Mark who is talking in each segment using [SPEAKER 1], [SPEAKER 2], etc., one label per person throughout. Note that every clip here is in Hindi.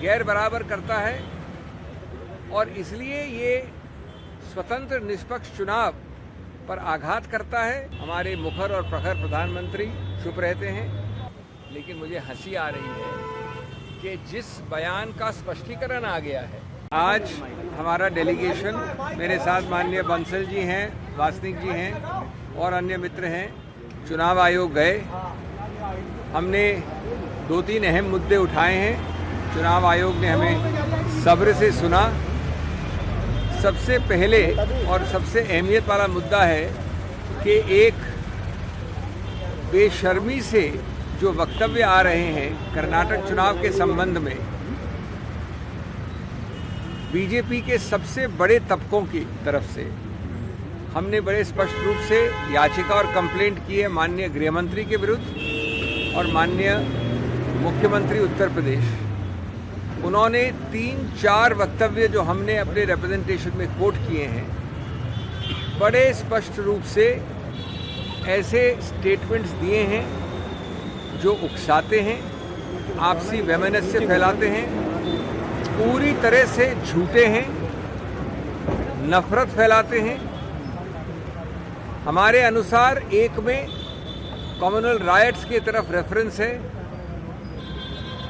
[SPEAKER 1] गैर बराबर करता है और इसलिए ये स्वतंत्र निष्पक्ष चुनाव पर आघात करता है। हमारे मुखर और प्रखर प्रधानमंत्री चुप रहते हैं, लेकिन मुझे हंसी आ रही है कि जिस बयान का स्पष्टीकरण आ गया है, आज हमारा डेलीगेशन, मेरे साथ माननीय बंसल जी हैं, वासनिक जी हैं और अन्य मित्र हैं, चुनाव आयोग गए। हमने 2-3 अहम मुद्दे उठाए हैं। चुनाव आयोग ने हमें सब्र से सुना। सबसे पहले और सबसे अहमियत वाला मुद्दा है कि एक बेशर्मी से जो वक्तव्य आ रहे हैं कर्नाटक चुनाव के संबंध में, बीजेपी के सबसे बड़े तबकों की तरफ से हमने बड़े स्पष्ट रूप से याचिका और कंप्लेंट की है माननीय गृह मंत्री के विरुद्ध और माननीय मुख्यमंत्री उत्तर प्रदेश। उन्होंने 3-4 वक्तव्य जो हमने अपने रिप्रेजेंटेशन में कोट किए हैं, बड़े स्पष्ट रूप से ऐसे स्टेटमेंट्स दिए हैं जो उकसाते हैं, आपसी वैमनस्य फैलाते हैं, पूरी तरह से झूठे हैं, नफरत फैलाते हैं। हमारे अनुसार एक में कम्युनल राइट्स की तरफ रेफरेंस है,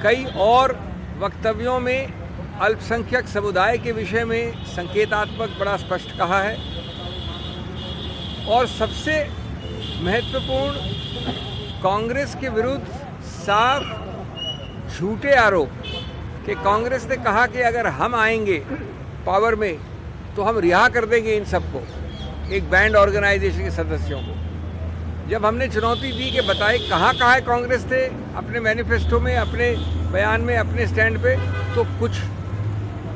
[SPEAKER 1] कई और वक्तव्यों में अल्पसंख्यक समुदाय के विषय में संकेतात्मक बड़ा स्पष्ट कहा है और सबसे महत्वपूर्ण कांग्रेस के विरुद्ध साफ झूठे आरोप कि कांग्रेस ने कहा कि अगर हम आएंगे पावर में तो हम रिहा कर देंगे इन सबको, एक बैंड ऑर्गेनाइजेशन के सदस्यों को। जब हमने चुनौती दी कि बताए कहाँ है कांग्रेस ने अपने मैनिफेस्टो में, अपने बयान में, अपने स्टैंड पे, तो कुछ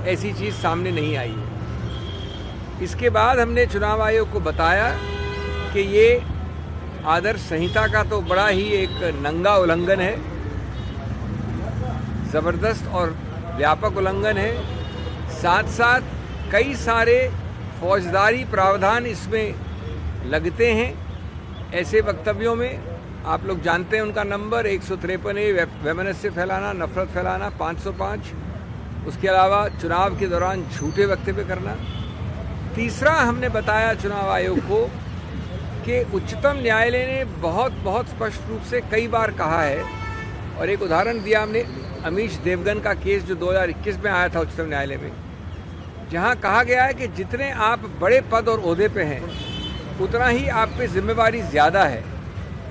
[SPEAKER 1] ऐसी चीज़ सामने नहीं आई है। इसके बाद हमने चुनाव आयोग को बताया कि ये आदर्श संहिता का तो बड़ा ही एक नंगा उल्लंघन है, ज़बरदस्त और व्यापक उल्लंघन है। साथ साथ कई सारे फौजदारी प्रावधान इसमें लगते हैं ऐसे वक्तव्यों में। आप लोग जानते हैं उनका नंबर 153 है, वैमनस्य फैलाना, नफरत फैलाना, 505, उसके अलावा चुनाव के दौरान झूठे वक्तव्य करना। तीसरा हमने बताया चुनाव आयोग को कि उच्चतम न्यायालय ने बहुत स्पष्ट रूप से कई बार कहा है, और एक उदाहरण दिया हमने अमीश देवगन का केस जो 2021 में आया था उच्चतम न्यायालय में, जहां कहा गया है कि जितने आप बड़े पद और ओहदे पे हैं उतना ही आप पे जिम्मेवारी ज़्यादा है,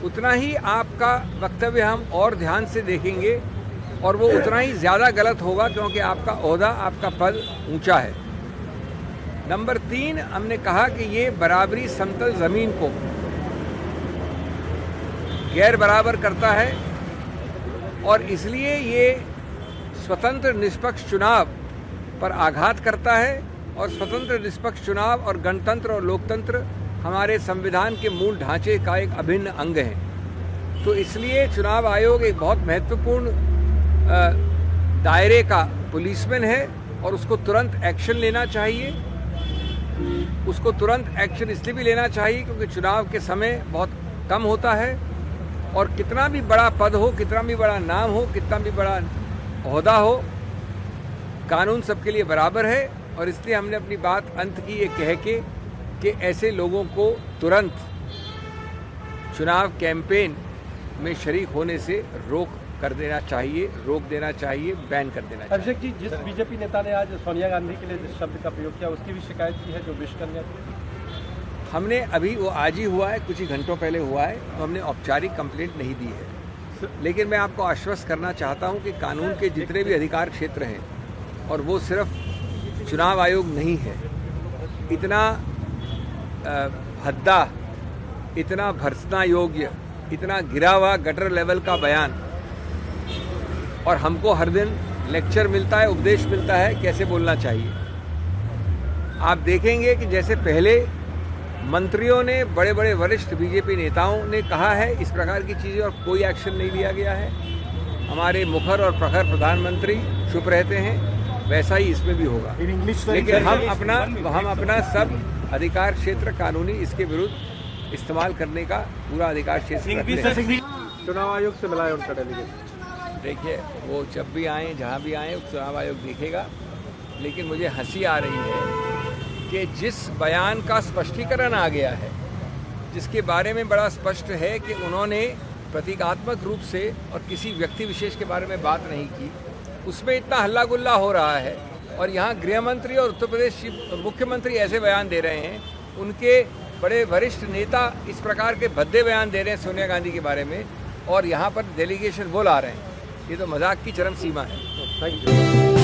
[SPEAKER 1] उतना ही आपका वक्तव्य हम और ध्यान से देखेंगे और वो उतना ही ज़्यादा गलत होगा क्योंकि आपका ओहदा, आपका पद ऊंचा है। नंबर 3 हमने कहा कि ये बराबरी समतल ज़मीन को गैर बराबर करता है और इसलिए ये स्वतंत्र निष्पक्ष चुनाव पर आघात करता है और स्वतंत्र निष्पक्ष चुनाव और गणतंत्र और लोकतंत्र हमारे संविधान के मूल ढांचे का एक अभिन्न अंग है। तो इसलिए चुनाव आयोग एक बहुत महत्वपूर्ण दायरे का पुलिसमैन है और उसको तुरंत एक्शन लेना चाहिए। उसको तुरंत एक्शन इसलिए भी लेना चाहिए क्योंकि चुनाव के समय बहुत कम होता है और कितना भी बड़ा पद हो, कितना भी बड़ा नाम हो, कितना भी बड़ा ओहदा हो, कानून सबके लिए बराबर है। और इसलिए हमने अपनी बात अंत की ये कह के कि ऐसे लोगों को तुरंत चुनाव कैंपेन में शरीक होने से रोक देना चाहिए, बैन कर देना चाहिए।
[SPEAKER 2] अभिषेक जी, जिस बीजेपी नेता ने आज सोनिया गांधी के लिए जिस शब्द का प्रयोग किया उसकी भी शिकायत की है जो विश कन्या थी?
[SPEAKER 1] हमने अभी, वो आज ही हुआ है, कुछ ही घंटों पहले हुआ है, तो हमने औपचारिक कंप्लेंट नहीं दी है। लेकिन मैं आपको आश्वस्त करना चाहता हूं कि कानून के जितने भी अधिकार क्षेत्र हैं, और वो सिर्फ चुनाव आयोग नहीं है, इतना भद्दा, इतना भर्त्सना योग्य, इतना गिरा हुआ गटर लेवल का बयान, और हमको हर दिन लेक्चर मिलता है, उपदेश मिलता है कैसे बोलना चाहिए। आप देखेंगे कि जैसे पहले मंत्रियों ने, बड़े बड़े वरिष्ठ बीजेपी नेताओं ने कहा है इस प्रकार की चीज़ें और कोई एक्शन नहीं लिया गया है। हमारे मुखर और प्रखर प्रधानमंत्री चुप रहते हैं, वैसा ही इसमें भी होगा। लेकिन हम अपना सब अधिकार क्षेत्र कानूनी इसके विरुद्ध इस्तेमाल करने का पूरा अधिकार क्षेत्र।
[SPEAKER 2] चुनाव आयोग से मिला है उनका डेलीगेशन।
[SPEAKER 1] देखिए, वो जब भी आए, जहाँ भी आए, चुनाव आयोग देखेगा। लेकिन मुझे हंसी आ रही है कि जिस बयान का स्पष्टीकरण आ गया है, जिसके बारे में बड़ा स्पष्ट है कि उन्होंने प्रतीकात्मक रूप से और किसी व्यक्ति विशेष के बारे में बात नहीं की, उसमें इतना हल्ला गुल्ला हो रहा है। और यहाँ गृह मंत्री और उत्तर प्रदेश मुख्यमंत्री ऐसे बयान दे रहे हैं, उनके बड़े वरिष्ठ नेता इस प्रकार के भद्दे बयान दे रहे हैं सोनिया गांधी के बारे में, और यहाँ पर डेलीगेशन वो ला रहे हैं। ये तो मजाक की चरम सीमा है।
[SPEAKER 2] Thank you.